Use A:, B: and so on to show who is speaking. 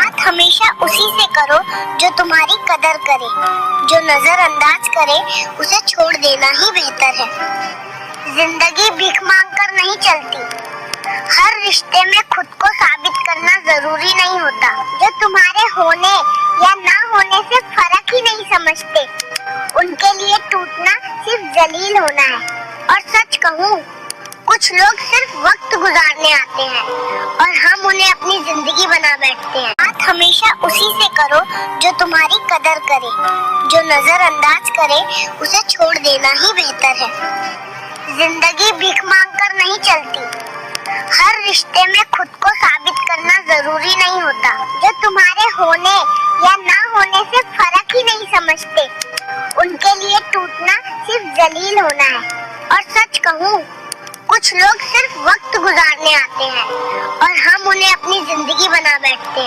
A: बात हमेशा उसी से करो जो तुम्हारी कदर करे। जो नजरअंदाज करे उसे छोड़ देना ही बेहतर है। जिंदगी भीख मांग कर नहीं चलती। हर रिश्ते में खुद को साबित करना जरूरी नहीं होता। जो तुम्हारे होने या ना होने से फर्क ही नहीं समझते, उनके लिए टूटना सिर्फ जलील होना है। और सच कहूँ, कुछ लोग सिर्फ वक्त गुजारने आते हैं और हम उन्हें अपनी जिंदगी बना बैठते हैं। बात हमेशा उसी से करो जो तुम्हारी कदर करे। जो नजरअंदाज करे उसे छोड़ देना ही बेहतर है। जिंदगी भीख मांग कर नहीं चलती। हर रिश्ते में खुद को साबित करना जरूरी नहीं होता। जो तुम्हारे होने या ना होने से फर्क ही नहीं समझते, उनके लिए टूटना सिर्फ जलील होना है। और सच कहूँ, कुछ लोग सिर्फ वक्त गुजारने आते हैं और हम उन्हें अपनी जिंदगी बना बैठते हैं।